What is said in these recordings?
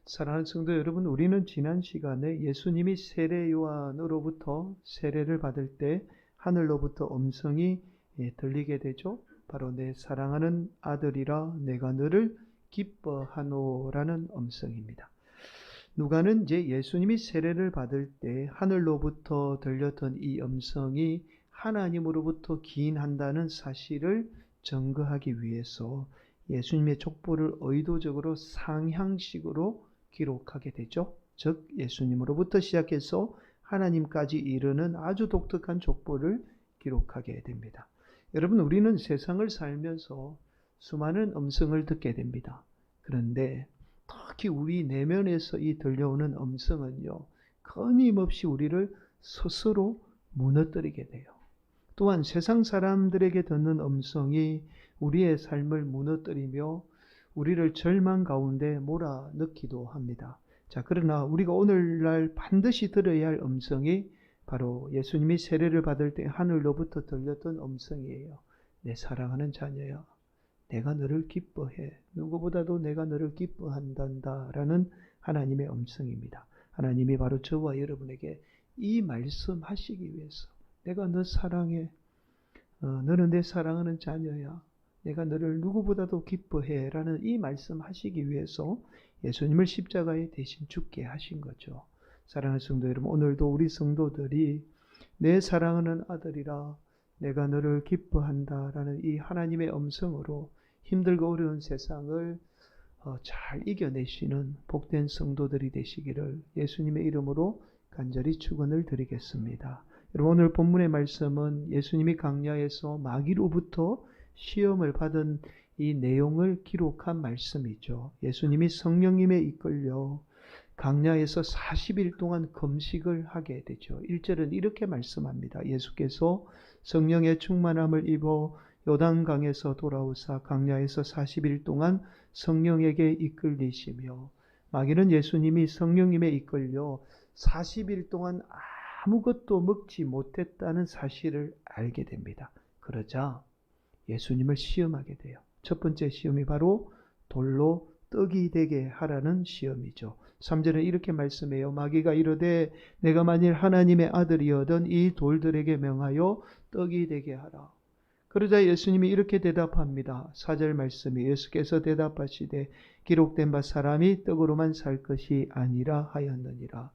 사랑하는 성도 여러분, 우리는 지난 시간에 예수님이 세례 요한으로부터 세례를 받을 때 하늘로부터 음성이 들리게 되죠. 바로 내 사랑하는 아들이라 내가 너를 기뻐하노라는 음성입니다. 누가는 이제 예수님이 세례를 받을 때 하늘로부터 들렸던 이 음성이 하나님으로부터 기인한다는 사실을 증거하기 위해서 예수님의 족보를 의도적으로 상향식으로 기록하게 되죠. 즉 예수님으로부터 시작해서 하나님까지 이르는 아주 독특한 족보를 기록하게 됩니다. 여러분, 우리는 세상을 살면서 수많은 음성을 듣게 됩니다. 그런데 특히 우리 내면에서 이 들려오는 음성은요, 끊임없이 우리를 스스로 무너뜨리게 돼요. 또한 세상 사람들에게 듣는 음성이 우리의 삶을 무너뜨리며 우리를 절망 가운데 몰아넣기도 합니다. 자, 그러나 우리가 오늘날 반드시 들어야 할 음성이 바로 예수님이 세례를 받을 때 하늘로부터 들렸던 음성이에요. 내 사랑하는 자녀야, 내가 너를 기뻐해. 누구보다도 내가 너를 기뻐한단다 라는 하나님의 음성입니다. 하나님이 바로 저와 여러분에게 이 말씀하시기 위해서, 내가 너 사랑해. 너는 내 사랑하는 자녀야. 내가 너를 누구보다도 기뻐해 라는 이 말씀하시기 위해서 예수님을 십자가에 대신 죽게 하신 거죠. 사랑하는 성도 여러분, 오늘도 우리 성도들이 내 사랑하는 아들이라 내가 너를 기뻐한다 라는 이 하나님의 음성으로 힘들고 어려운 세상을 잘 이겨내시는 복된 성도들이 되시기를 예수님의 이름으로 간절히 축원을 드리겠습니다. 여러분, 오늘 본문의 말씀은 예수님이 광야에서 마귀로부터 시험을 받은 이 내용을 기록한 말씀이죠. 예수님이 성령님에 이끌려 광야에서 40일 동안 금식을 하게 되죠. 1절은 이렇게 말씀합니다. 예수께서 성령의 충만함을 입어 요단강에서 돌아오사 광야에서 40일 동안 성령에게 이끌리시며, 마귀는 예수님이 성령님에 이끌려 40일 동안 아무것도 먹지 못했다는 사실을 알게 됩니다. 그러자 예수님을 시험하게 돼요. 첫 번째 시험이 바로 돌로 떡이 되게 하라는 시험이죠. 3절에 이렇게 말씀해요. 마귀가 이르되 내가 만일 하나님의 아들이어든 이 돌들에게 명하여 떡이 되게 하라. 그러자 예수님이 이렇게 대답합니다. 4절 말씀이 예수께서 대답하시되 기록된 바 사람이 떡으로만 살 것이 아니라 하였느니라.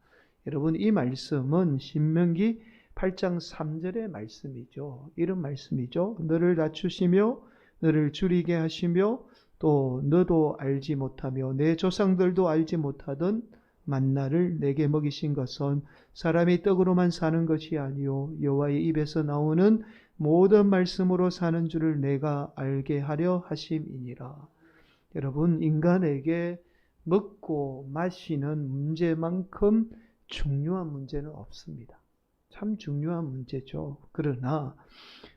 여러분, 이 말씀은 신명기 8장 3절의 말씀이죠. 이런 말씀이죠. 너를 낮추시며 너를 줄이게 하시며 또 너도 알지 못하며 내 조상들도 알지 못하던 만나를 내게 먹이신 것은 사람이 떡으로만 사는 것이 아니요 여호와의 입에서 나오는 모든 말씀으로 사는 줄을 내가 알게 하려 하심이니라. 여러분, 인간에게 먹고 마시는 문제만큼 중요한 문제는 없습니다. 참 중요한 문제죠. 그러나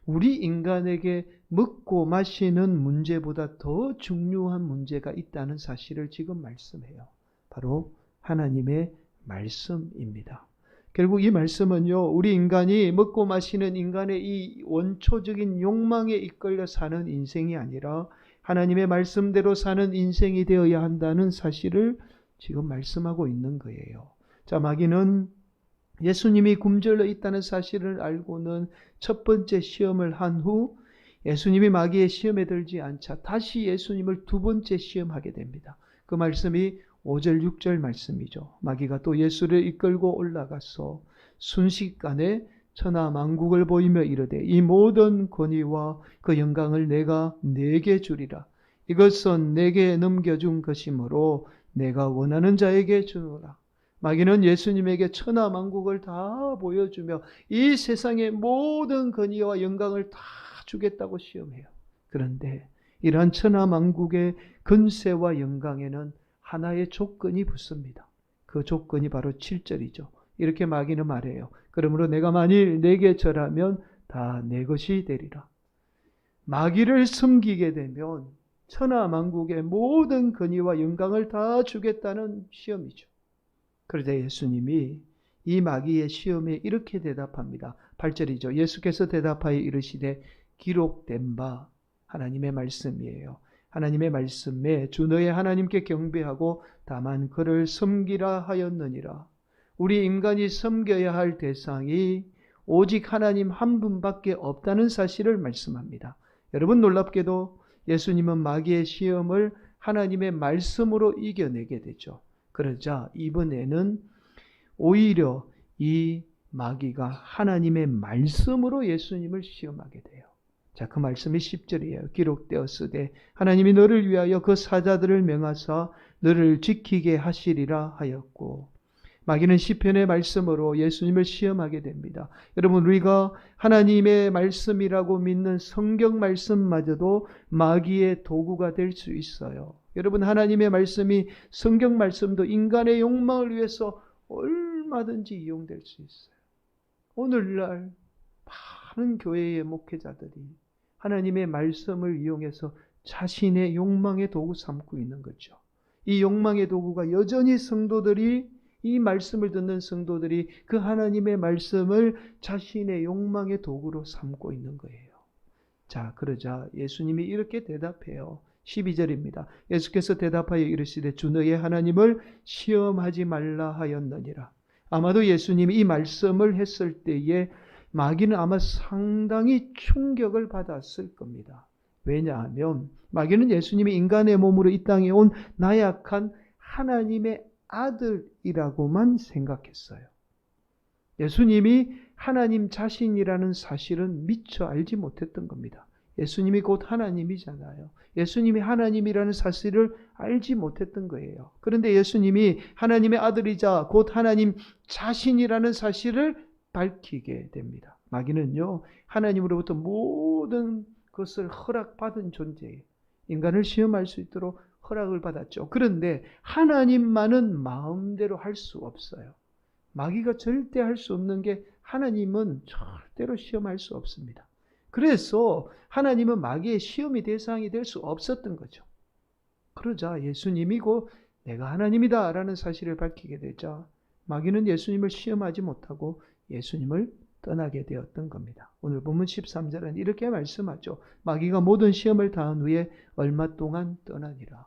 우리 인간에게 먹고 마시는 문제보다 더 중요한 문제가 있다는 사실을 지금 말씀해요. 바로 하나님의 말씀입니다. 결국 이 말씀은요, 우리 인간이 먹고 마시는 인간의 이 원초적인 욕망에 이끌려 사는 인생이 아니라 하나님의 말씀대로 사는 인생이 되어야 한다는 사실을 지금 말씀하고 있는 거예요. 자, 마귀는 예수님이 굶주려 있다는 사실을 알고는 첫 번째 시험을 한 후 예수님이 마귀의 시험에 들지 않자 다시 예수님을 두 번째 시험하게 됩니다. 그 말씀이 5절 6절 말씀이죠. 마귀가 또 예수를 이끌고 올라가서 순식간에 천하 만국을 보이며 이르되 이 모든 권위와 그 영광을 내가 네게 주리라. 이것은 내게 넘겨준 것이므로 내가 원하는 자에게 주노라. 마귀는 예수님에게 천하 만국을 다 보여주며 이 세상의 모든 권위와 영광을 다 주겠다고 시험해요. 그런데 이러한 천하 만국의 권세와 영광에는 하나의 조건이 붙습니다. 그 조건이 바로 7절이죠. 이렇게 마귀는 말해요. 그러므로 내가 만일 내게 절하면 다 내 것이 되리라. 마귀를 섬기게 되면 천하 만국의 모든 권위와 영광을 다 주겠다는 시험이죠. 그러자 예수님이 이 마귀의 시험에 이렇게 대답합니다. 8절이죠. 예수께서 대답하여 이르시되 기록된 바, 하나님의 말씀이에요. 하나님의 말씀에 주 너의 하나님께 경배하고 다만 그를 섬기라 하였느니라. 우리 인간이 섬겨야 할 대상이 오직 하나님 한 분밖에 없다는 사실을 말씀합니다. 여러분, 놀랍게도 예수님은 마귀의 시험을 하나님의 말씀으로 이겨내게 되죠. 그러자 이번에는 오히려 이 마귀가 하나님의 말씀으로 예수님을 시험하게 돼요. 자, 그 말씀이 10절이에요. 기록되었으되 하나님이 너를 위하여 그 사자들을 명하사 너를 지키게 하시리라 하였고, 마귀는 시편의 말씀으로 예수님을 시험하게 됩니다. 여러분, 우리가 하나님의 말씀이라고 믿는 성경 말씀마저도 마귀의 도구가 될 수 있어요. 여러분, 하나님의 말씀이, 성경 말씀도 인간의 욕망을 위해서 얼마든지 이용될 수 있어요. 오늘날 많은 교회의 목회자들이 하나님의 말씀을 이용해서 자신의 욕망의 도구 삼고 있는 거죠. 이 욕망의 도구가 여전히 성도들이, 이 말씀을 듣는 성도들이 그 하나님의 말씀을 자신의 욕망의 도구로 삼고 있는 거예요. 자, 그러자 예수님이 이렇게 대답해요. 12절입니다. 예수께서 대답하여 이르시되 주 너의 하나님을 시험하지 말라 하였느니라. 아마도 예수님이 이 말씀을 했을 때에 마귀는 아마 상당히 충격을 받았을 겁니다. 왜냐하면 마귀는 예수님이 인간의 몸으로 이 땅에 온 나약한 하나님의 아들이라고만 생각했어요. 예수님이 하나님 자신이라는 사실은 미처 알지 못했던 겁니다. 예수님이 곧 하나님이잖아요. 예수님이 하나님이라는 사실을 알지 못했던 거예요. 그런데 예수님이 하나님의 아들이자 곧 하나님 자신이라는 사실을 밝히게 됩니다. 마귀는요, 하나님으로부터 모든 것을 허락받은 존재예요. 인간을 시험할 수 있도록 허락을 받았죠. 그런데 하나님만은 마음대로 할 수 없어요. 마귀가 절대 할 수 없는 게 하나님은 절대로 시험할 수 없습니다. 그래서 하나님은 마귀의 시험의 대상이 될 수 없었던 거죠. 그러자 예수님이 곧 내가 하나님이다 라는 사실을 밝히게 되자 마귀는 예수님을 시험하지 못하고 예수님을 떠나게 되었던 겁니다. 오늘 본문 13절은 이렇게 말씀하죠. 마귀가 모든 시험을 다한 후에 얼마 동안 떠나니라.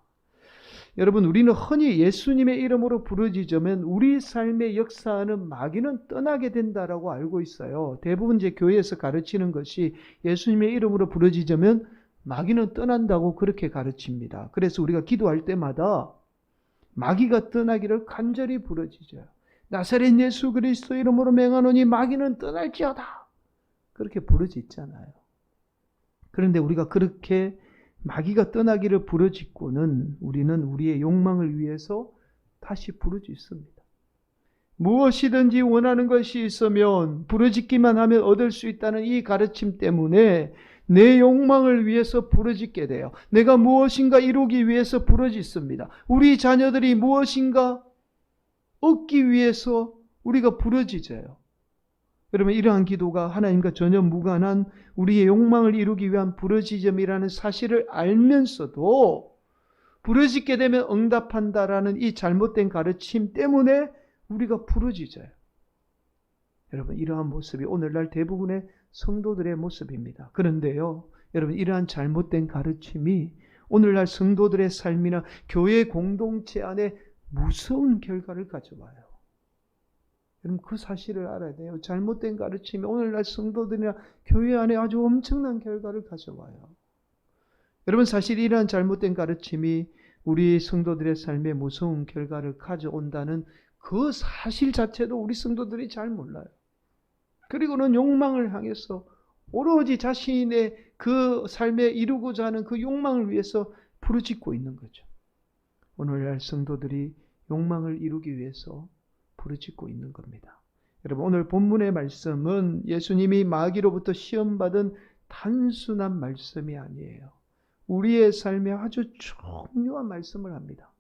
여러분, 우리는 흔히 예수님의 이름으로 부르짖으면 우리 삶의 역사하는 마귀는 떠나게 된다라고 알고 있어요. 대부분 제 교회에서 가르치는 것이 예수님의 이름으로 부르짖으면 마귀는 떠난다고 그렇게 가르칩니다. 그래서 우리가 기도할 때마다 마귀가 떠나기를 간절히 부르짖어요. 나사렛 예수 그리스도 이름으로 맹하노니 마귀는 떠날지어다. 그렇게 부르짖잖아요. 그런데 우리가 그렇게 마귀가 떠나기를 부르짖고는 우리는 우리의 욕망을 위해서 다시 부르짖습니다. 무엇이든지 원하는 것이 있으면 부르짖기만 하면 얻을 수 있다는 이 가르침 때문에 내 욕망을 위해서 부르짖게 돼요. 내가 무엇인가 이루기 위해서 부르짖습니다. 우리 자녀들이 무엇인가 얻기 위해서 우리가 부르짖어요. 여러분, 이러한 기도가 하나님과 전혀 무관한 우리의 욕망을 이루기 위한 부르짖음이라는 사실을 알면서도 부르짖게 되면 응답한다라는 이 잘못된 가르침 때문에 우리가 부르짖어요. 여러분, 이러한 모습이 오늘날 대부분의 성도들의 모습입니다. 그런데요, 여러분, 이러한 잘못된 가르침이 오늘날 성도들의 삶이나 교회 공동체 안에 무서운 결과를 가져와요. 여러분, 그 사실을 알아야 돼요. 잘못된 가르침이 오늘날 성도들이나 교회 안에 아주 엄청난 결과를 가져와요. 여러분, 사실 이러한 잘못된 가르침이 우리 성도들의 삶에 무서운 결과를 가져온다는 그 사실 자체도 우리 성도들이 잘 몰라요. 그리고는 욕망을 향해서 오로지 자신의 그 삶에 이루고자 하는 그 욕망을 위해서 부르짖고 있는 거죠. 오늘날 성도들이 욕망을 이루기 위해서 부르짖고 있는 겁니다. 여러분, 오늘 본문의 말씀은 예수님이 마귀로부터 시험받은 단순한 말씀이 아니에요. 우리의 삶에 아주 중요한 말씀을 합니다.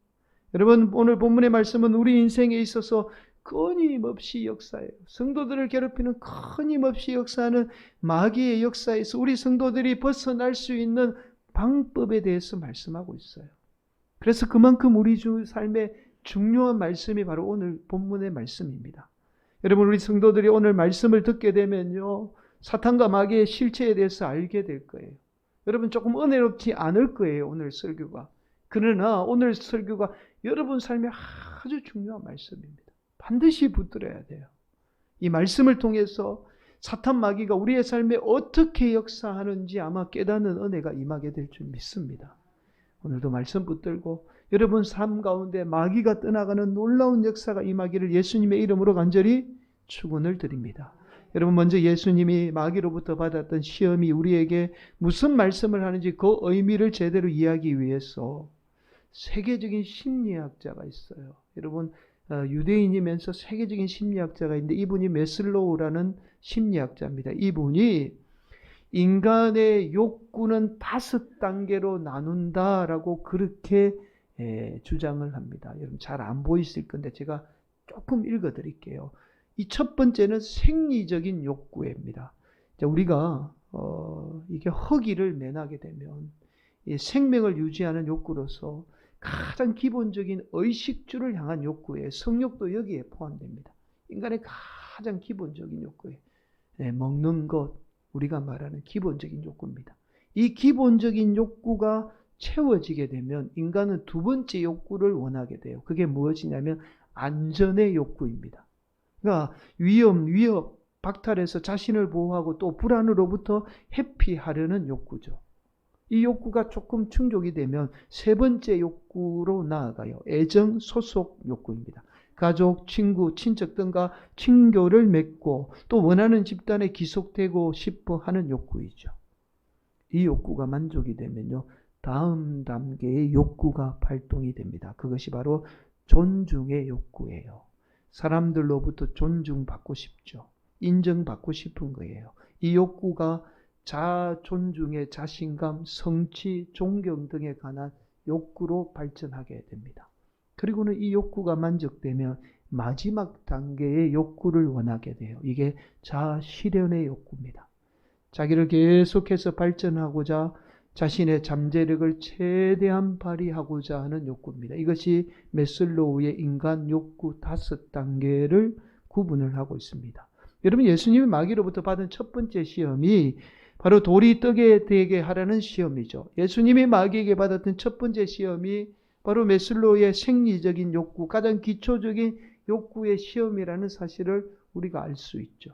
여러분, 오늘 본문의 말씀은 우리 인생에 있어서 끊임없이 역사해요. 성도들을 괴롭히는 끊임없이 역사하는 마귀의 역사에서 우리 성도들이 벗어날 수 있는 방법에 대해서 말씀하고 있어요. 그래서 그만큼 우리 삶의 중요한 말씀이 바로 오늘 본문의 말씀입니다. 여러분, 우리 성도들이 오늘 말씀을 듣게 되면요, 사탄과 마귀의 실체에 대해서 알게 될 거예요. 여러분 조금 은혜롭지 않을 거예요, 오늘 설교가. 그러나 오늘 설교가 여러분 삶에 아주 중요한 말씀입니다. 반드시 붙들어야 돼요. 이 말씀을 통해서 사탄 마귀가 우리의 삶에 어떻게 역사하는지 아마 깨닫는 은혜가 임하게 될 줄 믿습니다. 오늘도 말씀 붙들고 여러분 삶 가운데 마귀가 떠나가는 놀라운 역사가 임하기를 예수님의 이름으로 간절히 축원을 드립니다. 여러분 먼저 예수님이 마귀로부터 받았던 시험이 우리에게 무슨 말씀을 하는지 그 의미를 제대로 이해하기 위해서 세계적인 심리학자가 있어요. 여러분 유대인이면서 세계적인 심리학자가 있는데 이분이 메슬로우라는 심리학자입니다. 이분이 인간의 욕구는 5단계로 나눈다라고 그렇게 주장을 합니다. 여러분 잘 안 보이실 건데 제가 조금 읽어드릴게요. 이 첫 번째는 생리적인 욕구입니다. 우리가 이게 허기를 면하게 되면 생명을 유지하는 욕구로서 가장 기본적인 의식주를 향한 욕구에 성욕도 여기에 포함됩니다. 인간의 가장 기본적인 욕구에 먹는 것, 우리가 말하는 기본적인 욕구입니다. 이 기본적인 욕구가 채워지게 되면 인간은 두 번째 욕구를 원하게 돼요. 그게 무엇이냐면 안전의 욕구입니다. 그러니까 위협, 박탈해서 자신을 보호하고 또 불안으로부터 회피하려는 욕구죠. 이 욕구가 조금 충족이 되면 세 번째 욕구로 나아가요. 애정, 소속 욕구입니다. 가족, 친구, 친척 등과 친교를 맺고 또 원하는 집단에 기속되고 싶어 하는 욕구이죠. 이 욕구가 만족이 되면요, 다음 단계의 욕구가 발동이 됩니다. 그것이 바로 존중의 욕구예요. 사람들로부터 존중받고 싶죠. 인정받고 싶은 거예요. 이 욕구가 자아, 존중의 자신감, 성취, 존경 등에 관한 욕구로 발전하게 됩니다. 그리고는 이 욕구가 만족되면 마지막 단계의 욕구를 원하게 돼요. 이게 자아 실현의 욕구입니다. 자기를 계속해서 발전하고자 자신의 잠재력을 최대한 발휘하고자 하는 욕구입니다. 이것이 메슬로우의 인간 욕구 5단계를 구분을 하고 있습니다. 여러분 예수님이 마귀로부터 받은 첫 번째 시험이 바로 돌이 떡에 되게 하라는 시험이죠. 예수님이 마귀에게 받았던 첫 번째 시험이 바로 메슬로우의 생리적인 욕구, 가장 기초적인 욕구의 시험이라는 사실을 우리가 알 수 있죠.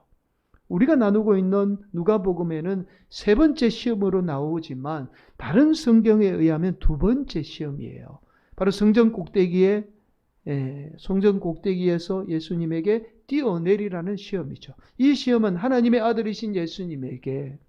우리가 나누고 있는 누가복음에는 세 번째 시험으로 나오지만 다른 성경에 의하면 두 번째 시험이에요. 바로 성전 꼭대기에서 예수님에게 뛰어내리라는 시험이죠. 이 시험은 하나님의 아들이신 예수님에게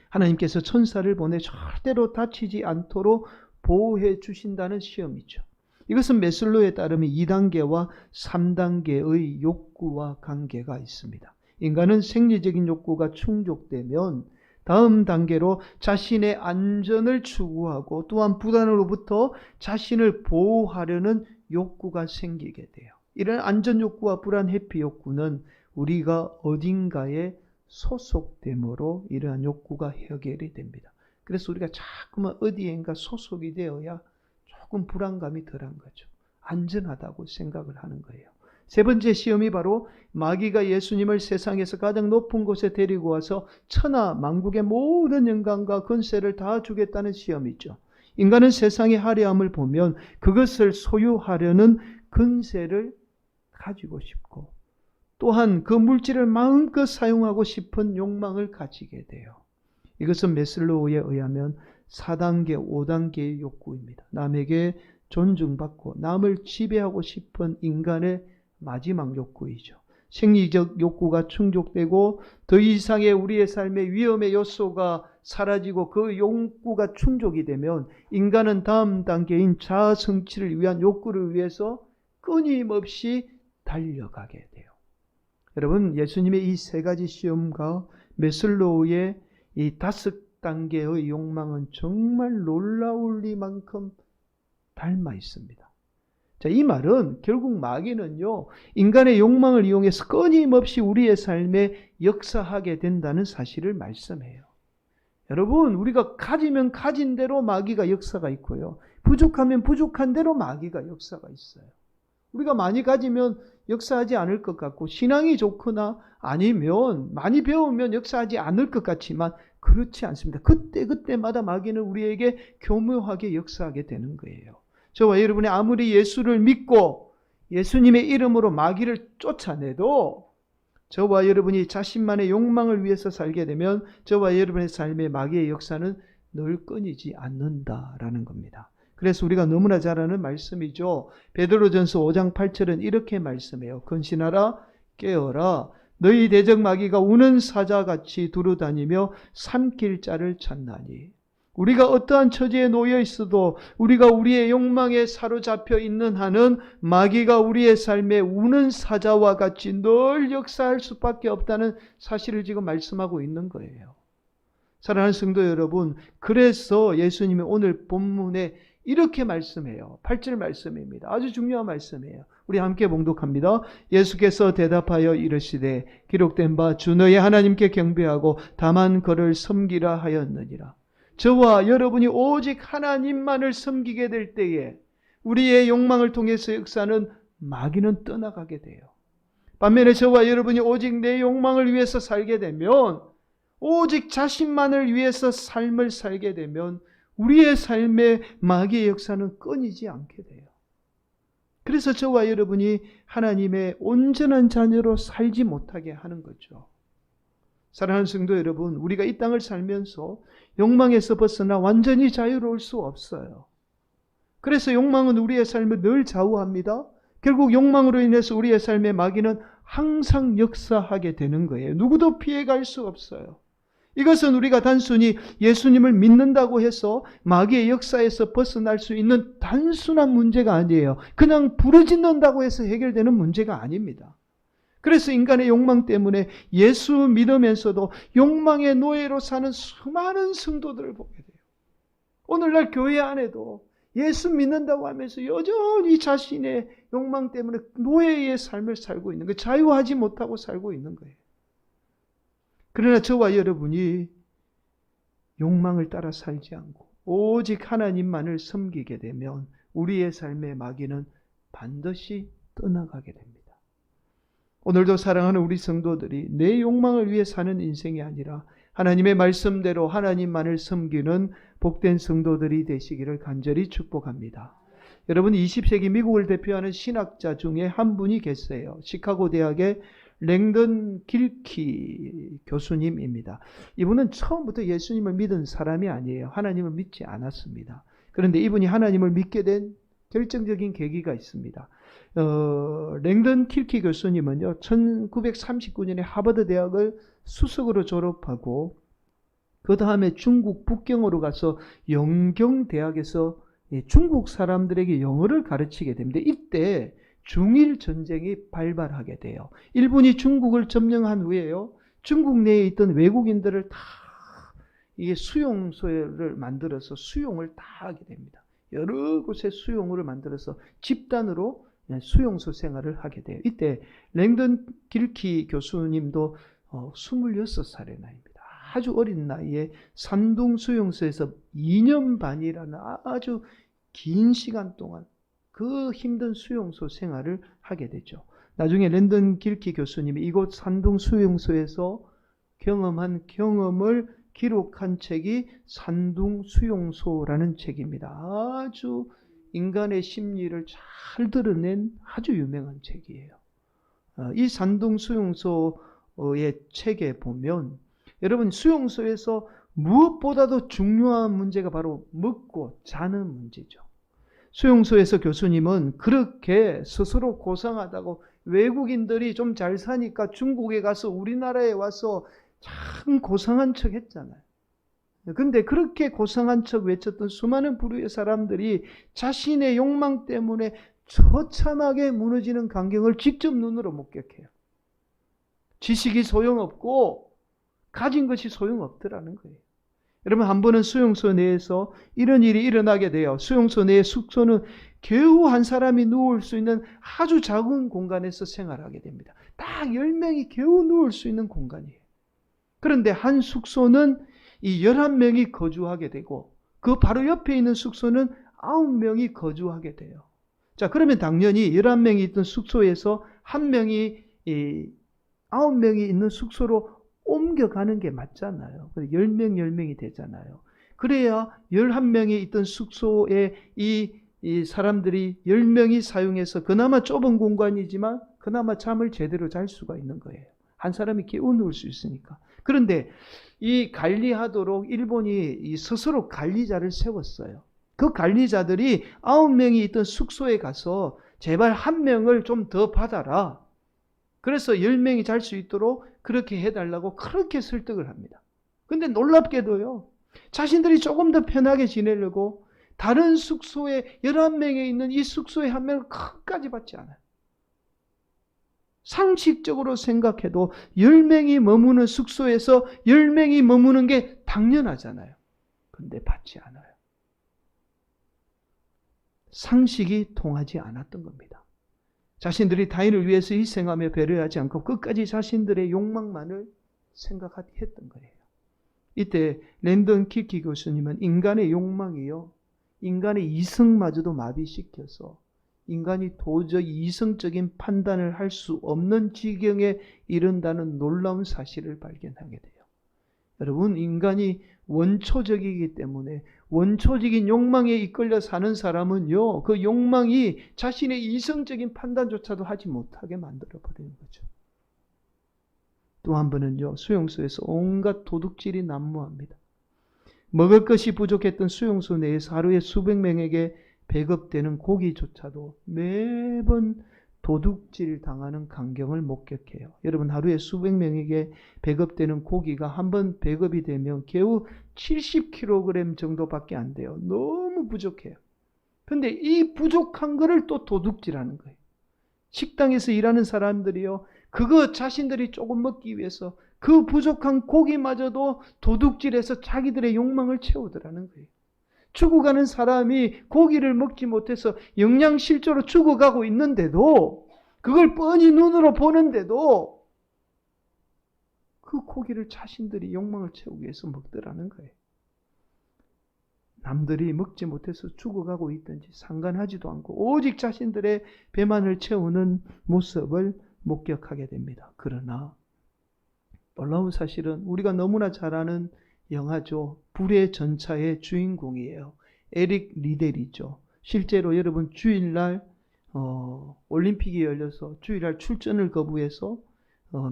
하나님께서 천사를 보내 절대로 다치지 않도록 보호해 주신다는 시험이죠. 이것은 메슬로에 따르면 2단계와 3단계의 욕구와 관계가 있습니다. 인간은 생리적인 욕구가 충족되면 다음 단계로 자신의 안전을 추구하고 또한 불안으로부터 자신을 보호하려는 욕구가 생기게 돼요. 이런 안전 욕구와 불안 회피 욕구는 우리가 어딘가에 소속됨으로 이러한 욕구가 해결이 됩니다. 그래서 우리가 자꾸만 어디엔가 소속이 되어야 조금 불안감이 덜한 거죠. 안전하다고 생각을 하는 거예요. 세 번째 시험이 바로 마귀가 예수님을 세상에서 가장 높은 곳에 데리고 와서 천하 만국의 모든 영광과 권세를 다 주겠다는 시험이죠. 인간은 세상의 화려함을 보면 그것을 소유하려는 권세를 가지고 싶고 또한 그 물질을 마음껏 사용하고 싶은 욕망을 가지게 돼요. 이것은 메슬로우에 의하면 4단계, 5단계의 욕구입니다. 남에게 존중받고 남을 지배하고 싶은 인간의 마지막 욕구이죠. 생리적 욕구가 충족되고 더 이상의 우리의 삶의 위험의 요소가 사라지고 그 욕구가 충족이 되면 인간은 다음 단계인 자아 성취를 위한 욕구를 위해서 끊임없이 달려가게 돼요. 여러분 예수님의 이 세 가지 시험과 메슬로우의 이 5단계의 욕망은 정말 놀라울리만큼 닮아 있습니다. 자, 이 말은 결국 마귀는요, 인간의 욕망을 이용해서 끊임없이 우리의 삶에 역사하게 된다는 사실을 말씀해요. 여러분, 우리가 가지면 가진 대로 마귀가 역사가 있고요. 부족하면 부족한 대로 마귀가 역사가 있어요. 우리가 많이 가지면 역사하지 않을 것 같고, 신앙이 좋거나 아니면 많이 배우면 역사하지 않을 것 같지만 그렇지 않습니다. 그때마다 마귀는 우리에게 교묘하게 역사하게 되는 거예요. 저와 여러분이 아무리 예수를 믿고 예수님의 이름으로 마귀를 쫓아내도 저와 여러분이 자신만의 욕망을 위해서 살게 되면 저와 여러분의 삶에 마귀의 역사는 늘 끊이지 않는다라는 겁니다. 그래서 우리가 너무나 잘 아는 말씀이죠. 베드로전서 5장 8절은 이렇게 말씀해요. 근신하라, 깨어라. 너희 대적 마귀가 우는 사자같이 두루다니며 삼킬 자를 찾나니. 우리가 어떠한 처지에 놓여 있어도 우리가 우리의 욕망에 사로잡혀 있는 한은 마귀가 우리의 삶에 우는 사자와 같이 늘 역사할 수밖에 없다는 사실을 지금 말씀하고 있는 거예요. 사랑하는 성도 여러분, 그래서 예수님이 오늘 본문에 이렇게 말씀해요. 8절 말씀입니다. 아주 중요한 말씀이에요. 우리 함께 봉독합니다. 예수께서 대답하여 이르시되 기록된 바 주 너의 하나님께 경배하고 다만 그를 섬기라 하였느니라. 저와 여러분이 오직 하나님만을 섬기게 될 때에 우리의 욕망을 통해서 역사는 마귀는 떠나가게 돼요. 반면에 저와 여러분이 오직 내 욕망을 위해서 살게 되면, 오직 자신만을 위해서 삶을 살게 되면 우리의 삶에 마귀의 역사는 끊이지 않게 돼요. 그래서 저와 여러분이 하나님의 온전한 자녀로 살지 못하게 하는 거죠. 사랑하는 성도 여러분, 우리가 이 땅을 살면서 욕망에서 벗어나 완전히 자유로울 수 없어요. 그래서 욕망은 우리의 삶을 늘 좌우합니다. 결국 욕망으로 인해서 우리의 삶에 마귀는 항상 역사하게 되는 거예요. 누구도 피해갈 수 없어요. 이것은 우리가 단순히 예수님을 믿는다고 해서 마귀의 역사에서 벗어날 수 있는 단순한 문제가 아니에요. 그냥 부르짖는다고 해서 해결되는 문제가 아닙니다. 그래서 인간의 욕망 때문에 예수 믿으면서도 욕망의 노예로 사는 수많은 성도들을 보게 돼요. 오늘날 교회 안에도 예수 믿는다고 하면서 여전히 자신의 욕망 때문에 노예의 삶을 살고 있는 거예요. 자유하지 못하고 살고 있는 거예요. 그러나 저와 여러분이 욕망을 따라 살지 않고 오직 하나님만을 섬기게 되면 우리의 삶의 마귀는 반드시 떠나가게 됩니다. 오늘도 사랑하는 우리 성도들이 내 욕망을 위해 사는 인생이 아니라 하나님의 말씀대로 하나님만을 섬기는 복된 성도들이 되시기를 간절히 축복합니다. 여러분, 20세기 미국을 대표하는 신학자 중에 한 분이 계세요. 시카고 대학의 랭던 길키 교수님입니다. 이분은 처음부터 예수님을 믿은 사람이 아니에요. 하나님을 믿지 않았습니다. 그런데 이분이 하나님을 믿게 된 결정적인 계기가 있습니다. 랭던 길키 교수님은요, 1939년에 하버드 대학을 수석으로 졸업하고 그 다음에 중국 북경으로 가서 영경대학에서 중국 사람들에게 영어를 가르치게 됩니다. 이때 중일 전쟁이 발발하게 돼요. 일본이 중국을 점령한 후에요, 중국 내에 있던 외국인들을 다 이게 수용소를 만들어서 수용을 다 하게 됩니다. 여러 곳에 수용소를 만들어서 집단으로 수용소 생활을 하게 돼요. 이때 랭던 길키 교수님도 26살의 나이입니다. 아주 어린 나이에 산둥 수용소에서 2년 반이라는 아주 긴 시간 동안 그 힘든 수용소 생활을 하게 되죠. 나중에 랭던 길키 교수님이 이곳 산둥 수용소에서 경험한 경험을 기록한 책이 산둥 수용소라는 책입니다. 아주 인간의 심리를 잘 드러낸 아주 유명한 책이에요. 이 산둥 수용소의 책에 보면 여러분, 수용소에서 무엇보다도 중요한 문제가 바로 먹고 자는 문제죠. 수용소에서 교수님은 그렇게 스스로 고상하다고, 외국인들이 좀 잘 사니까 중국에 가서 우리나라에 와서 참 고상한 척 했잖아요. 근데 그렇게 고상한 척 외쳤던 수많은 부류의 사람들이 자신의 욕망 때문에 처참하게 무너지는 광경을 직접 눈으로 목격해요. 지식이 소용없고 가진 것이 소용없더라는 거예요. 여러분, 한 번은 수용소 내에서 이런 일이 일어나게 돼요. 수용소 내의 숙소는 겨우 한 사람이 누울 수 있는 아주 작은 공간에서 생활하게 됩니다. 딱 10명이 겨우 누울 수 있는 공간이에요. 그런데 한 숙소는 이 11명이 거주하게 되고 그 바로 옆에 있는 숙소는 9명이 거주하게 돼요. 자, 그러면 당연히 11명이 있던 숙소에서 한 명이 9명이 있는 숙소로 옮겨가는 게 맞잖아요. 10명, 10명이 되잖아요. 그래야 11명이 있던 숙소에 이 사람들이 10명이 사용해서 그나마 좁은 공간이지만 그나마 잠을 제대로 잘 수가 있는 거예요. 한 사람이 깨워놓을 수 있으니까. 그런데 이 관리하도록 일본이 스스로 관리자를 세웠어요. 그 관리자들이 9명이 있던 숙소에 가서 제발 1명을 좀 더 받아라. 그래서 10명이 잘 수 있도록 그렇게 해달라고 그렇게 설득을 합니다. 근데 놀랍게도요, 자신들이 조금 더 편하게 지내려고 다른 숙소에 11명에 있는 이 숙소에 1명을 끝까지 받지 않아요. 상식적으로 생각해도 10명이 머무는 숙소에서 10명이 머무는 게 당연하잖아요. 근데 받지 않아요. 상식이 통하지 않았던 겁니다. 자신들이 타인을 위해서 희생하며 배려하지 않고 끝까지 자신들의 욕망만을 생각했던 거예요. 이때 랜던 킬키 교수님은 인간의 욕망이요, 인간의 이성마저도 마비시켜서 인간이 도저히 이성적인 판단을 할 수 없는 지경에 이른다는 놀라운 사실을 발견하게 돼요. 여러분, 인간이 원초적이기 때문에 원초적인 욕망에 이끌려 사는 사람은요, 그 욕망이 자신의 이성적인 판단조차도 하지 못하게 만들어버리는 거죠. 또 한 번은요, 수용소에서 온갖 도둑질이 난무합니다. 먹을 것이 부족했던 수용소 내에서 하루에 수백 명에게 배급되는 고기조차도 매번 도둑질 당하는 광경을 목격해요. 여러분, 하루에 수백 명에게 배급되는 고기가 한번 배급이 되면 겨우 70kg 정도밖에 안 돼요. 너무 부족해요. 그런데 이 부족한 거를 또 도둑질하는 거예요. 식당에서 일하는 사람들이요, 그거 자신들이 조금 먹기 위해서 그 부족한 고기마저도 도둑질해서 자기들의 욕망을 채우더라는 거예요. 죽어가는 사람이 고기를 먹지 못해서 영양실조로 죽어가고 있는데도, 그걸 뻔히 눈으로 보는데도 그 고기를 자신들이 욕망을 채우기 위해서 먹더라는 거예요. 남들이 먹지 못해서 죽어가고 있든지 상관하지도 않고 오직 자신들의 배만을 채우는 모습을 목격하게 됩니다. 그러나 놀라운 사실은 우리가 너무나 잘 아는 영화죠. 불의 전차의 주인공이에요. 에릭 리델이죠. 실제로 여러분, 주일날 올림픽이 열려서 주일날 출전을 거부해서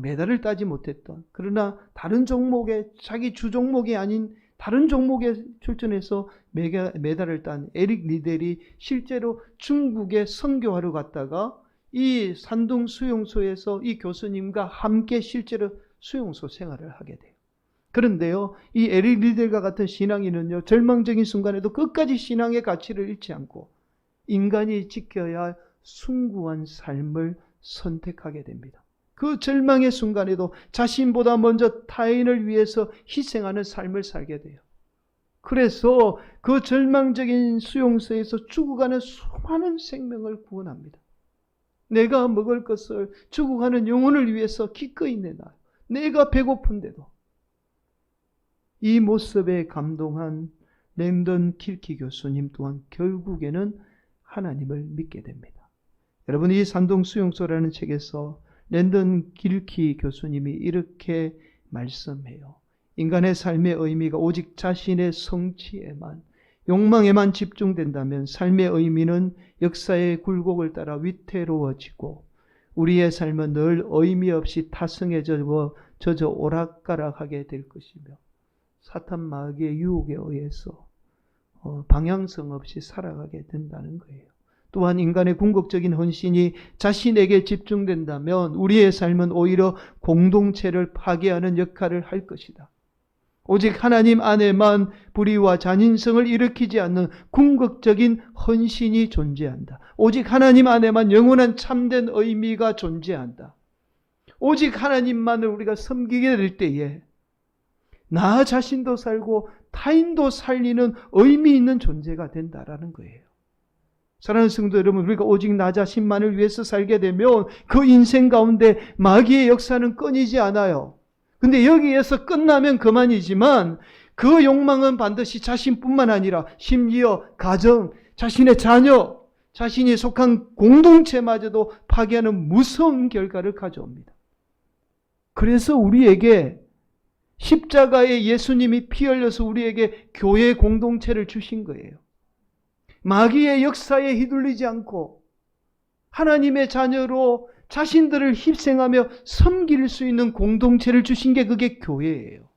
메달을 따지 못했던, 그러나 다른 종목에, 자기 주 종목이 아닌 다른 종목에 출전해서 메달을 딴 에릭 리델이 실제로 중국에 선교하러 갔다가 이 산둥 수용소에서 이 교수님과 함께 실제로 수용소 생활을 하게 돼요. 그런데요, 이 에릭 리델과 같은 신앙인은요, 절망적인 순간에도 끝까지 신앙의 가치를 잃지 않고 인간이 지켜야 할 숭고한 삶을 선택하게 됩니다. 그 절망의 순간에도 자신보다 먼저 타인을 위해서 희생하는 삶을 살게 돼요. 그래서 그 절망적인 수용소에서 죽어가는 수많은 생명을 구원합니다. 내가 먹을 것을 죽어가는 영혼을 위해서 기꺼이 내놔요. 내가 배고픈데도. 이 모습에 감동한 랜던 킬키 교수님 또한 결국에는 하나님을 믿게 됩니다. 여러분, 이 산동 수용소라는 책에서 랜던 킬키 교수님이 이렇게 말씀해요. 인간의 삶의 의미가 오직 자신의 성취에만, 욕망에만 집중된다면 삶의 의미는 역사의 굴곡을 따라 위태로워지고 우리의 삶은 늘 의미 없이 타성에 젖어 오락가락하게 될 것이며 사탄 마귀의 유혹에 의해서 방향성 없이 살아가게 된다는 거예요. 또한 인간의 궁극적인 헌신이 자신에게 집중된다면 우리의 삶은 오히려 공동체를 파괴하는 역할을 할 것이다. 오직 하나님 안에만 불의와 잔인성을 일으키지 않는 궁극적인 헌신이 존재한다. 오직 하나님 안에만 영원한 참된 의미가 존재한다. 오직 하나님만을 우리가 섬기게 될 때에 나 자신도 살고 타인도 살리는 의미 있는 존재가 된다라는 거예요. 사랑하는 성도 여러분, 우리가 오직 나 자신만을 위해서 살게 되면 그 인생 가운데 마귀의 역사는 끊이지 않아요. 근데 여기에서 끝나면 그만이지만 그 욕망은 반드시 자신뿐만 아니라 심지어 가정, 자신의 자녀, 자신이 속한 공동체마저도 파괴하는 무서운 결과를 가져옵니다. 그래서 우리에게 십자가에 예수님이 피 흘려서 우리에게 교회 공동체를 주신 거예요. 마귀의 역사에 휘둘리지 않고 하나님의 자녀로 자신들을 희생하며 섬길 수 있는 공동체를 주신 게 그게 교회예요.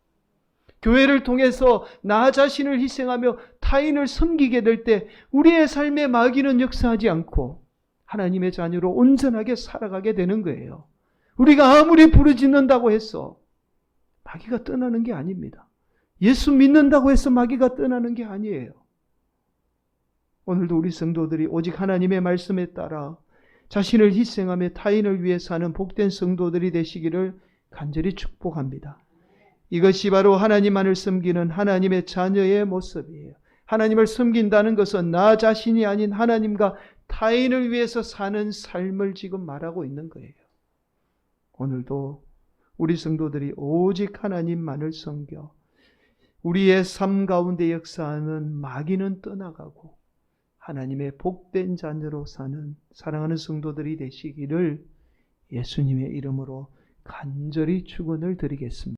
교회를 통해서 나 자신을 희생하며 타인을 섬기게 될 때 우리의 삶에 마귀는 역사하지 않고 하나님의 자녀로 온전하게 살아가게 되는 거예요. 우리가 아무리 부르짖는다고 해서 마귀가 떠나는 게 아닙니다. 예수 믿는다고 해서 마귀가 떠나는 게 아니에요. 오늘도 우리 성도들이 오직 하나님의 말씀에 따라 자신을 희생하며 타인을 위해 사는 복된 성도들이 되시기를 간절히 축복합니다. 이것이 바로 하나님만을 섬기는 하나님의 자녀의 모습이에요. 하나님을 섬긴다는 것은 나 자신이 아닌 하나님과 타인을 위해서 사는 삶을 지금 말하고 있는 거예요. 오늘도 우리 성도들이 오직 하나님만을 섬겨 우리의 삶 가운데 역사하는 마귀는 떠나가고 하나님의 복된 자녀로 사는 사랑하는 성도들이 되시기를 예수님의 이름으로 간절히 축원을 드리겠습니다.